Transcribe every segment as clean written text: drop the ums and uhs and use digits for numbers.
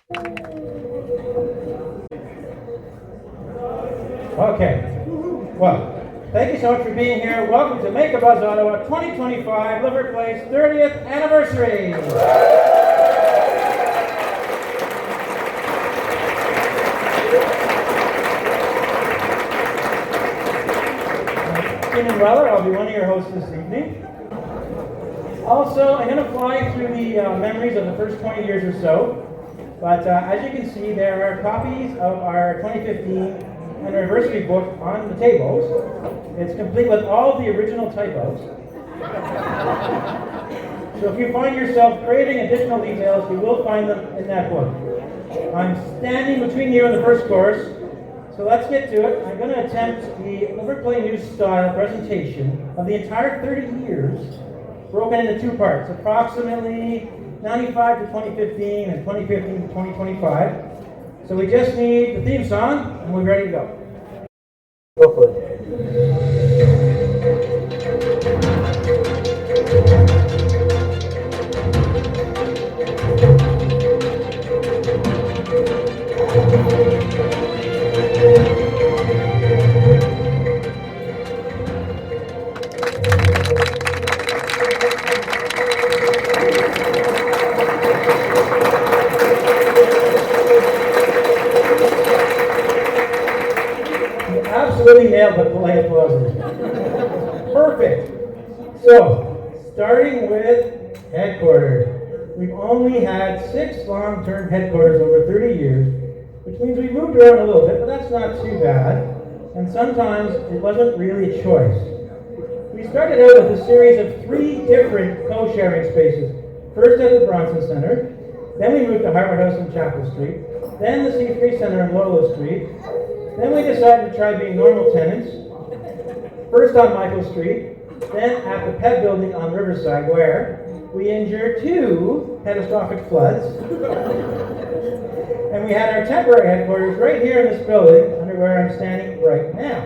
Okay. Well, thank you so much for being here. Welcome to Make a Buzz Ottawa 2025 LiveWorkPlay's 30th anniversary. I'm Weller. I'll be one of your hosts this evening. Also, I'm going to fly through the memories of the first 20 years or so. But as you can see, there are copies of our 2015 anniversary book on the tables. It's complete with all the original typos. So if you find yourself creating additional details, you will find them in that book. I'm standing between you and the first course, so let's get to it. I'm going to attempt the LiveWorkPlay News style presentation of the entire 30 years, broken into two parts, approximately 95 to 2015 and 2015 to 2025. So we just need the theme song, and we're ready to go. Go for it. Absolutely nailed the polite applause. Perfect. So, starting with headquarters. We've only had 6 long-term headquarters over 30 years, which means we moved around a little bit, but that's not too bad. And sometimes it wasn't really a choice. We started out with a series of 3 different co-sharing spaces. First at the Bronson Center, then we moved to Harvard House on Chapel Street, then the C3 Center on Lola Street. Then we decided to try being normal tenants, first on Michael Street, then at the Pet Building on Riverside, where we endured 2 catastrophic floods. And we had our temporary headquarters right here in this building, under where I'm standing right now.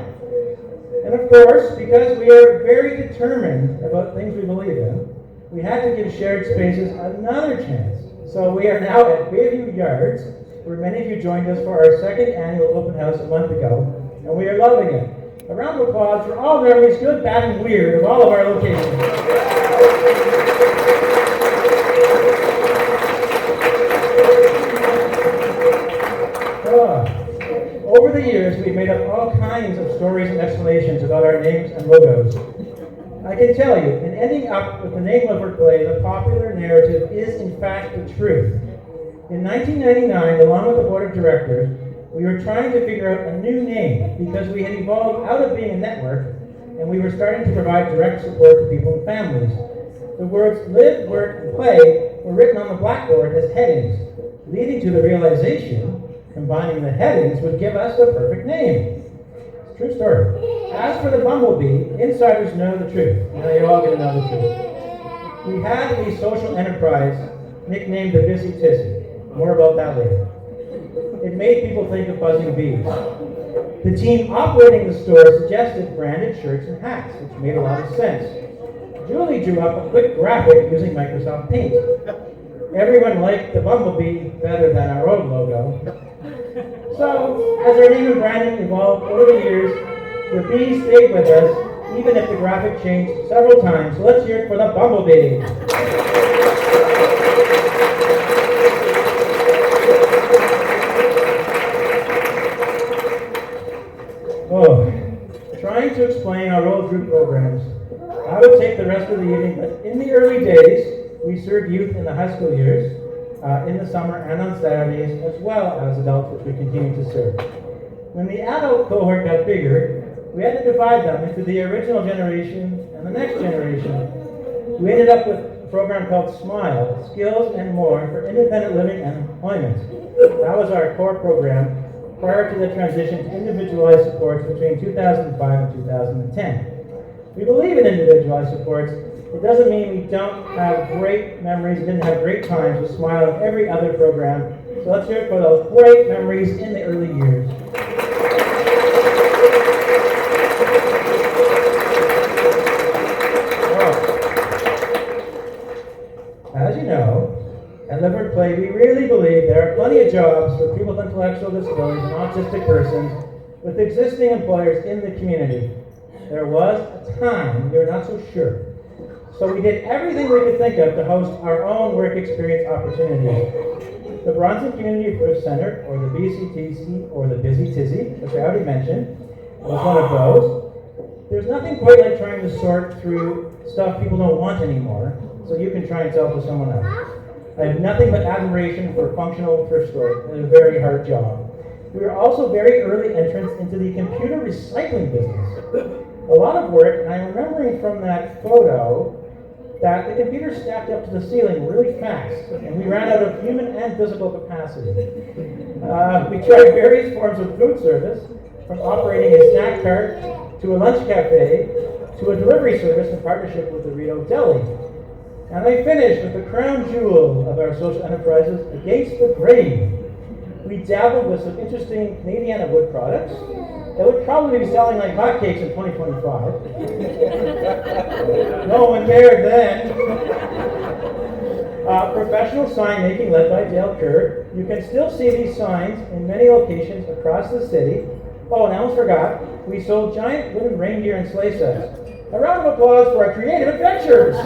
And of course, because we are very determined about things we believe in, we had to give shared spaces another chance. So we are now at Bayview Yards, where many of you joined us for our 2nd annual open house a month ago, and we are loving it. A round of applause for all memories, good, bad, and weird, of all of our locations. Over the years, we've made up all kinds of stories and explanations about our names and logos. I can tell you, in ending up with the name LiveWorkPlay, the popular narrative is in fact the truth. In 1999, along with the board of directors, we were trying to figure out a new name because we had evolved out of being a network and we were starting to provide direct support to people and families. The words live, work, and play were written on the blackboard as headings, leading to the realization combining the headings would give us the perfect name. It's a true story. As for the bumblebee, insiders know the truth. Now you're all going to know the truth. We had a social enterprise nicknamed the Busy Tissy. More about that later. It made people think of buzzing bees. The team operating the store suggested branded shirts and hats, which made a lot of sense. Julie drew up a quick graphic using Microsoft Paint. Everyone liked the bumblebee better than our own logo. So, as our name and branding evolved over the years, the bee stayed with us, even if the graphic changed several times. So let's hear it for the bumblebee. Trying to explain our old group programs, I would take the rest of the evening, but in the early days, we served youth in the high school years, in the summer and on Saturdays, as well as adults, which we continue to serve. When the adult cohort got bigger, we had to divide them into the original generation and the next generation. We ended up with a program called SMILE, Skills and More for Independent Living and Employment. That was our core program prior to the transition to individualized supports between 2005 and 2010. We believe in individualized supports. It doesn't mean we don't have great memories, didn't have great times with SMILE and every other program. So let's hear it for those great memories in the early years. As you know, at LiveWorkPlay, we really believe there are plenty of jobs for people with intellectual disabilities and autistic persons with existing employers in the community. There was a time we were not so sure. So we did everything we could think of to host our own work experience opportunities. The Bronson Community First Center, or the BCTC, or the Busy Tizzy, which I already mentioned, was one of those. There's nothing quite like trying to sort through stuff people don't want anymore, so you can try and sell to someone else. I have nothing but admiration for a functional thrift store. It's a very hard job. We were also very early entrants into the computer recycling business. A lot of work, and I'm remembering from that photo that the computer stacked up to the ceiling really fast, and we ran out of human and physical capacity. We tried various forms of food service, from operating a snack cart to a lunch cafe to a delivery service in partnership with the Rito Deli. And I finished with the crown jewel of our social enterprises, Against the Grain. We dabbled with some interesting Canadiana wood products that would probably be selling like hotcakes in 2025. No one cared then. Professional sign making led by Dale Kerr. You can still see these signs in many locations across the city. Oh, and I almost forgot, we sold giant wooden reindeer and sleigh sets. A round of applause for our creative adventures.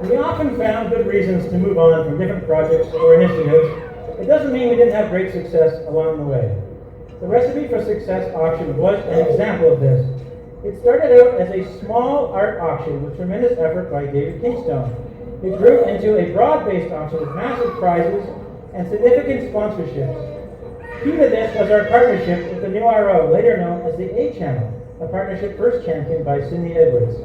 We often found good reasons to move on from different projects or initiatives. It doesn't mean we didn't have great success along the way. The Recipe for Success auction was an example of this. It started out as a small art auction with tremendous effort by David Kingstone. It grew into a broad-based auction with massive prizes and significant sponsorships. Key to this was our partnership with the new RO, later known as the A Channel, a partnership first championed by Cindy Edwards.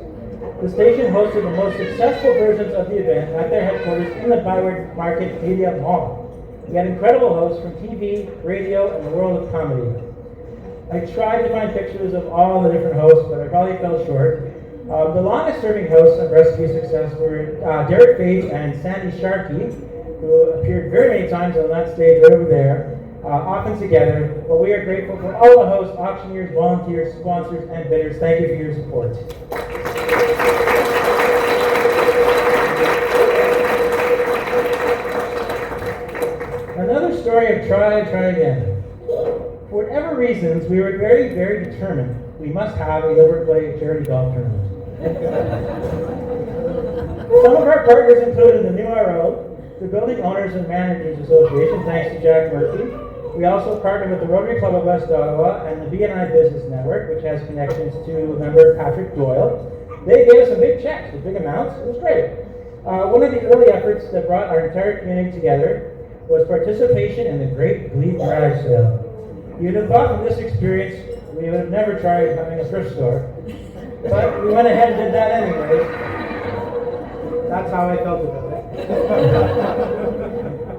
The station hosted the most successful versions of the event at their headquarters in the Byward Market Media Mall. We had incredible hosts from TV, radio, and the world of comedy. I tried to find pictures of all the different hosts, but I probably fell short. The longest serving hosts of Recipe Success were Derek Page and Sandy Sharkey, who appeared very many times on that stage right over there, often together. But we are grateful for all the hosts, auctioneers, volunteers, sponsors, and bidders. Thank you for your support. Another story of try again. For whatever reasons, we were very, very determined we must have a LiveWorkPlay charity golf tournament. Some of our partners included the new RO, the Building Owners and Managers Association, thanks to Jack Murphy. We also partnered with the Rotary Club of West Ottawa and the BNI Business Network, which has connections to member Patrick Doyle. They gave us some big checks with big amounts. It was great. One of the early efforts that brought our entire community together was participation in the Great Glebe Garage Sale. You'd have thought from this experience we would have never tried having a thrift store, but we went ahead and did that anyway. That's how I felt about it.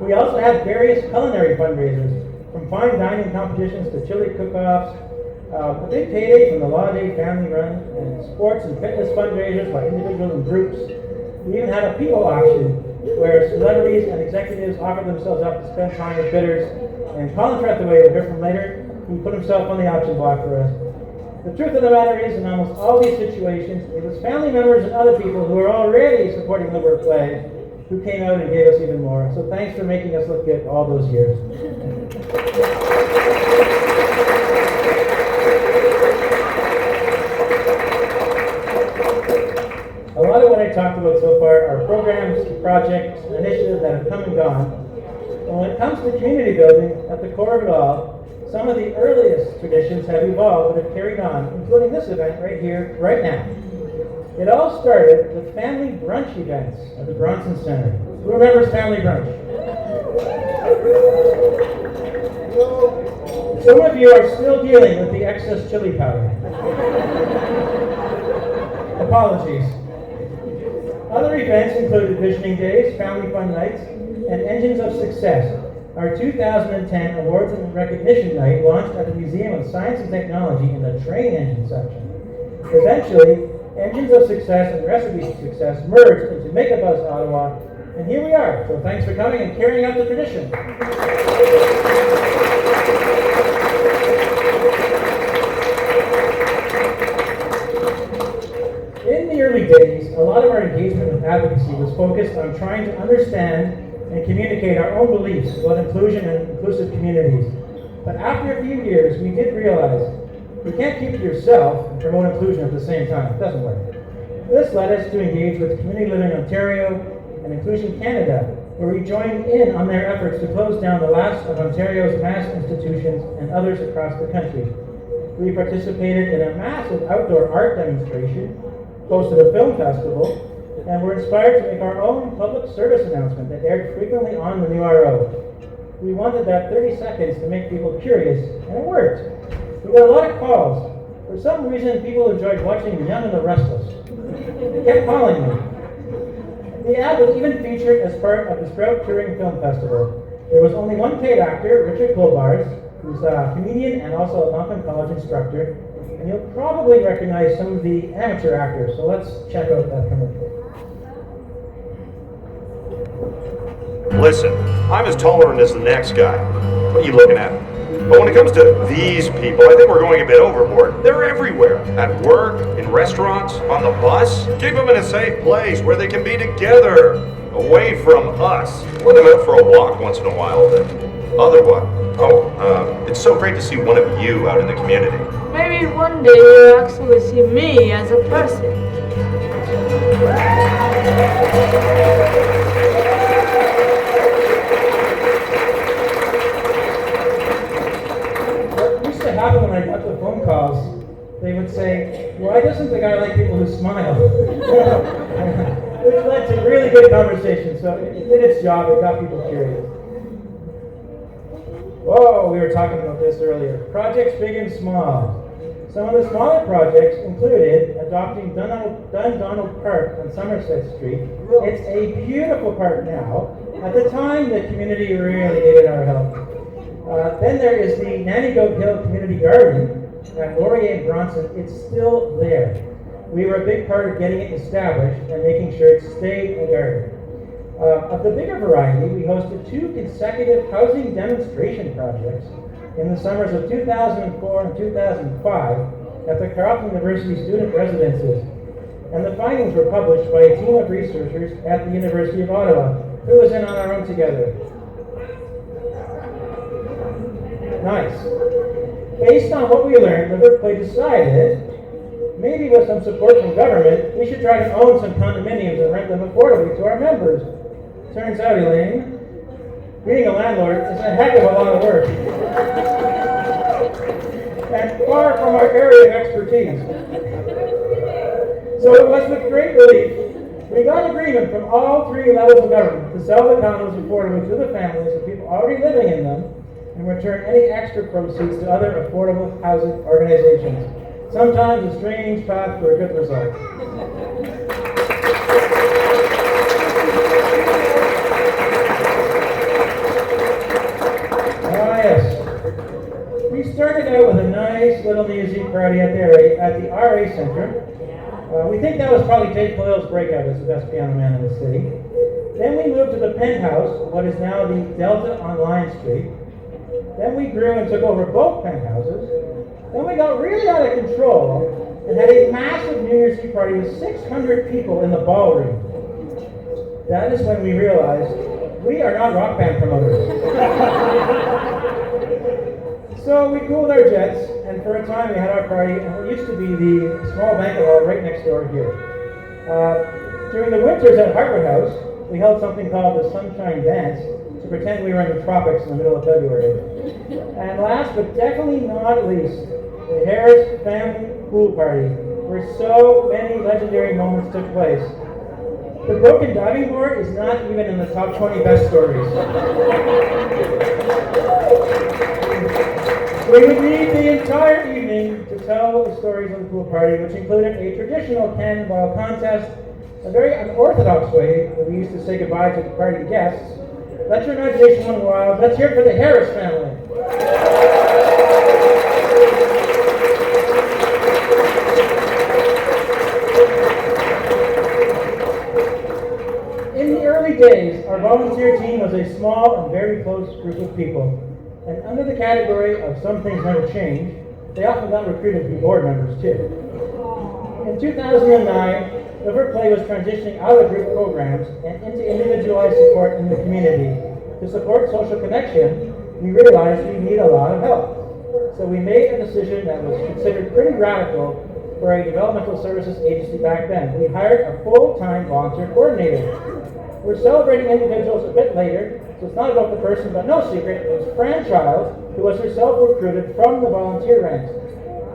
We also had various culinary fundraisers, from fine dining competitions to chili cook-offs, a big payday from the Law Day Family Run, and sports and fitness fundraisers by individuals and groups. We even had a people auction where celebrities and executives offered themselves up to spend time with bidders. And Colin Trethaway, we'll hear from later, he put himself on the auction block for us. The truth of the matter is, in almost all these situations, it was family members and other people who were already supporting LiveWorkPlay who came out and gave us even more. So thanks for making us look good all those years. A lot of what I talked about so far are programs, projects, and initiatives that have come and gone. And when it comes to community building, at the core of it all, some of the earliest traditions have evolved and have carried on, including this event right here, right now. It all started with family brunch events at the Bronson Center. Who remembers family brunch? Some of you are still dealing with the excess chili powder. Apologies. Other events included visioning days, family fun nights, and engines of success. Our 2010 Awards and Recognition Night launched at the Museum of Science and Technology in the train engine section. Eventually, Engines of Success and Recipes of Success merged into Make a Buzz Ottawa, and here we are. So thanks for coming and carrying out the tradition. policy was focused on trying to understand and communicate our own beliefs about inclusion and inclusive communities. But after a few years, we did realize you can't keep to yourself and promote inclusion at the same time. It doesn't work. This led us to engage with Community Living Ontario and Inclusion Canada, where we joined in on their efforts to close down the last of Ontario's mass institutions and others across the country. We participated in a massive outdoor art demonstration, hosted a film festival, and were inspired to make our own public service announcement that aired frequently on the new RO. We wanted that 30 seconds to make people curious, and it worked. We got a lot of calls. For some reason, people enjoyed watching The Young and the Restless. They kept calling me. The ad was even featured as part of the Sprout Touring Film Festival. There was only one paid actor, Richard Colbars, who's a comedian and also a Mountain College instructor, and you'll probably recognize some of the amateur actors, so let's check out that commercial. Listen, I'm as tolerant as the next guy. What are you looking at? But when it comes to these people, I think we're going a bit overboard. They're everywhere. At work, in restaurants, on the bus. Keep them in a safe place where they can be together, away from us. Let them out for a walk once in a while, then. Otherwise, it's so great to see one of you out in the community. Maybe one day you'll actually see me as a person. Happen when I got the phone calls, they would say, why doesn't the guy like people who smile? Which led to really good conversation, so it did its job, it got people curious. Whoa, we were talking about this earlier. Projects big and small. Some of the smaller projects included adopting Dundonald Park on Somerset Street. It's a beautiful park now. At the time, the community really needed our help. Then there is the Nanny Goat Hill Community Garden at Laurier and Bronson. It's still there. We were a big part of getting it established and making sure it stayed a garden. Of the bigger variety, we hosted 2 consecutive housing demonstration projects in the summers of 2004 and 2005 at the Carleton University student residences. And the findings were published by a team of researchers at the University of Ottawa, who was in on our own together. Nice. Based on what we learned, LiveWorkPlay decided, maybe with some support from government, we should try to own some condominiums and rent them affordably to our members. Turns out, Elaine, being a landlord is a heck of a lot of work. And far from our area of expertise. So it was with great relief we got agreement from all 3 levels of government to sell the condos affordably to the families of people already living in them, and return any extra proceeds to other affordable housing organizations. Sometimes a strange path for a good result. Ah, yes. We started out with a nice little music party at the RA Center. We think that was probably Dave Khalil's breakout as the best piano man in the city. Then we moved to the penthouse, what is now the Delta on Lion Street. Then we grew and took over both penthouses. Then we got really out of control and had a massive New Year's Eve party with 600 people in the ballroom. That is when we realized we are not rock band promoters. So we cooled our jets, and for a time we had our party, and it used to be the small banquet hall right next door here. During the winters at Hartwood House, we held something called the Sunshine Dance to pretend we were in the tropics in the middle of February. And last but definitely not least, the Harris Family Pool Party, where so many legendary moments took place. The broken diving board is not even in the top 20 best stories. We would need the entire evening to tell the stories of the pool party, which included a traditional cannonball contest, a very unorthodox way that we used to say goodbye to the party guests. Let your imagination run wild. Let's hear it for the Harris family. In the early days, our volunteer team was a small and very close group of people. And under the category of some things never change, they often got recruited to be board members too. In 2009, LiveWorkPlay was transitioning out of group programs and into individualized support in the community. To support social connection, we realized we need a lot of help. So we made a decision that was considered pretty radical for a developmental services agency back then. We hired a full-time volunteer coordinator. We're celebrating individuals a bit later, so it's not about the person, but no secret, it was Fran Child, who was herself recruited from the volunteer ranks.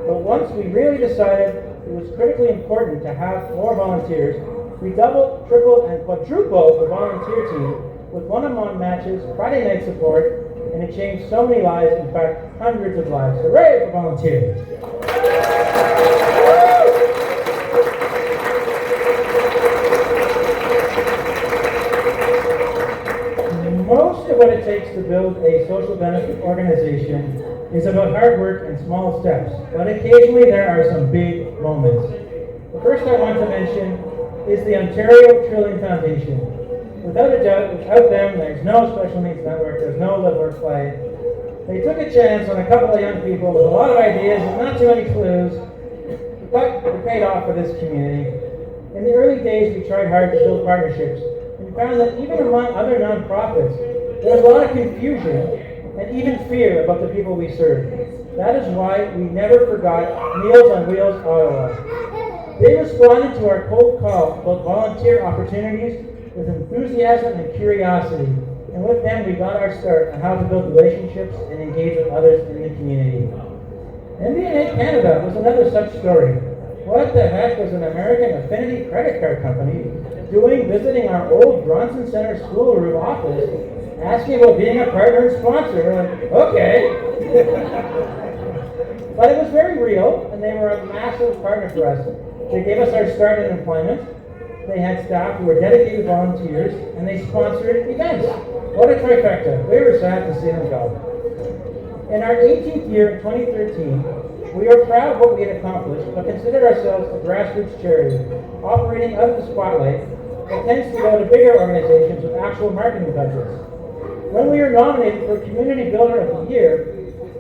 But once we really decided it was critically important to have more volunteers, we doubled, tripled, and quadrupled the volunteer team with one-on-one matches, Friday night support, and it changed so many lives, in fact, hundreds of lives. Hooray for volunteers! Most of what it takes to build a social benefit organization is about hard work and small steps, but occasionally there are some big moments. The first I want to mention is the Ontario Trilling Foundation. Without a doubt, without them, there's no special needs network, there's no LiveWorkPlay. They took a chance on a couple of young people with a lot of ideas and not too many clues, but it paid off for this community. In the early days, we tried hard to build partnerships, and we found that even among other nonprofits, there was a lot of confusion and even fear about the people we serve. That is why we never forgot Meals on Wheels Ottawa. They responded to our cold call about volunteer opportunities with enthusiasm and curiosity, and with them we got our start on how to build relationships and engage with others in the community. MBNA Canada was another such story. What the heck was an American Affinity credit card company doing visiting our old Bronson Center schoolroom office, asking about being a partner and sponsor? We're like, okay. But it was very real, and they were a massive partner for us. They gave us our start in employment. They had staff who were dedicated volunteers, and they sponsored events. What a trifecta. We were sad to see them go. In our 18th year in 2013, we are proud of what we had accomplished, but considered ourselves a grassroots charity, operating out of the spotlight that tends to go to bigger organizations with actual marketing budgets. When we were nominated for Community Builder of the Year,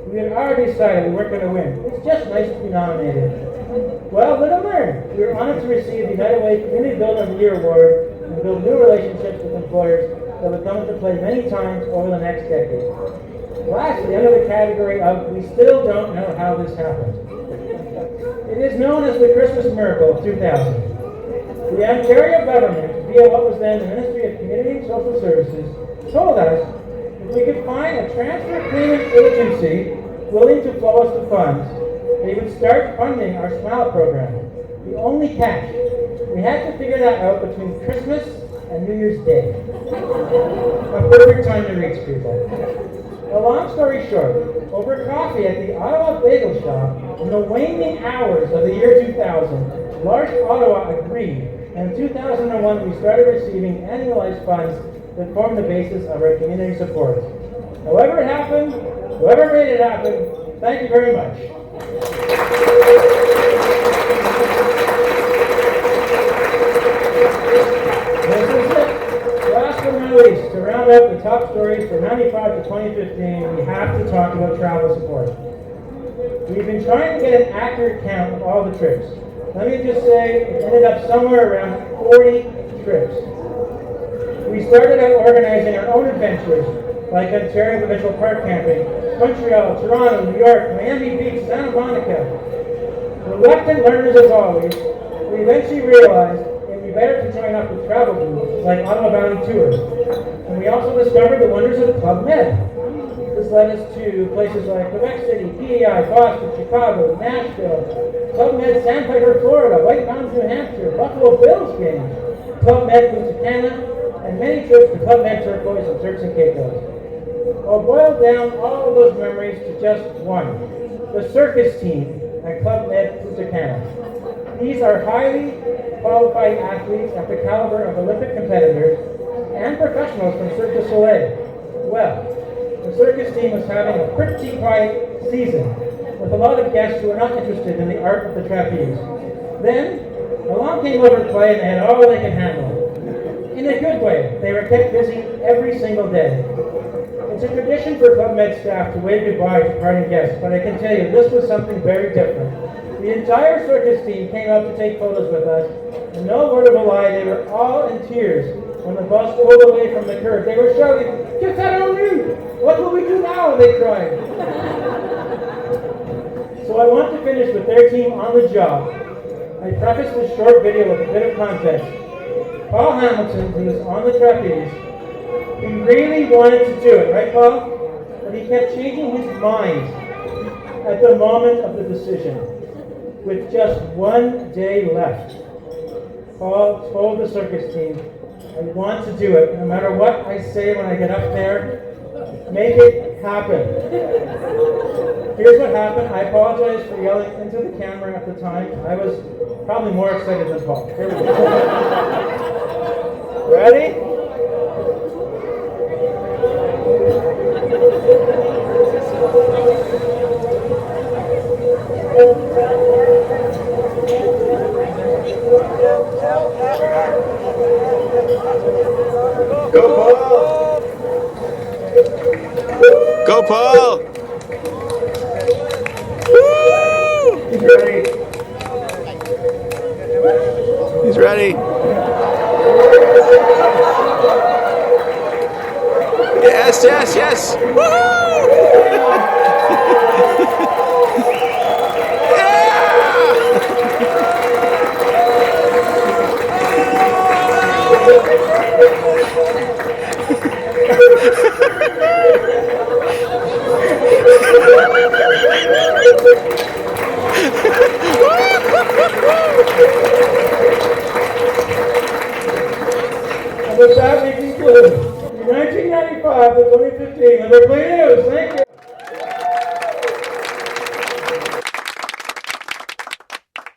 we had already decided we weren't going to win. It's just nice to be nominated. Well, little learned. We were honored to receive the United Way Community Builder of the Year award and build new relationships with employers that would come into play many times over the next decade. Lastly, under the category of we still don't know how this happened. It is known as the Christmas miracle of 2000. The Ontario government, via what was then the Ministry of Community and Social Services, told us if we could find a transfer payment agency willing to flow us the funds, they would start funding our SMILE program. The only catch, we had to figure that out between Christmas and New Year's Day. A perfect time to reach people. A long story short, over coffee at the Ottawa Bagel Shop in the waning hours of the year 2000, Large Ottawa agreed, and in 2001 we started receiving annualized funds that formed the basis of our community support. However it happened, whoever made it happen, thank you very much. This is it. Last but not least, to round out the top stories from 95 to 2015, we have to talk about travel support. We've been trying to get an accurate count of all the trips. Let me just say, it ended up somewhere around 40 trips. We started out organizing our own adventures, like Ontario Provincial Park Camping, Montreal, Toronto, New York, Miami Beach, Santa Monica. Reluctant learners as always, we eventually realized it would be better to join up with travel groups like Ottawa Valley Tours. And we also discovered the wonders of Club Med. This led us to places like Quebec City, PEI, Boston, Chicago, Nashville, Club Med Sandpiper, Florida, White Mountains, New Hampshire, Buffalo Bills games, Club Med Punta Cana, and many trips to Club Med Turquoise and Turks and Caicos. I'll boil down all of those memories to just one, the circus team at Club Med Punta Cana. These are highly qualified athletes at the caliber of Olympic competitors and professionals from Cirque du Soleil. Well, the circus team was having a pretty quiet season, with a lot of guests who were not interested in the art of the trapeze. Then, along came LiveWorkPlay and they had all they could handle. In a good way, they were kept busy every single day. It's a tradition for Club Med staff to wave goodbye to parting guests, but I can tell you this was something very different. The entire circus team came out to take photos with us, And no word of a lie, they were all in tears when the bus pulled away from the curb. They were shouting, "Que ferons-nous? What will we do now?" they cried. So I want to finish with their team on the job. I preface this short video with a bit of context. Paul Hamilton, who was on the trapeze, he really wanted to do it, right, Paul? But he kept changing his mind at the moment of the decision, with just 1 day left. Paul told the circus team, "I want to do it. No matter what I say when I get up there, make it happen." Here's what happened. I apologize for yelling into the camera at the time. I was probably more excited than Paul. Here we go. Ready? Go, Paul! Go, Paul! He's ready. He's ready. Yes, yes, yes. Woo-hoo!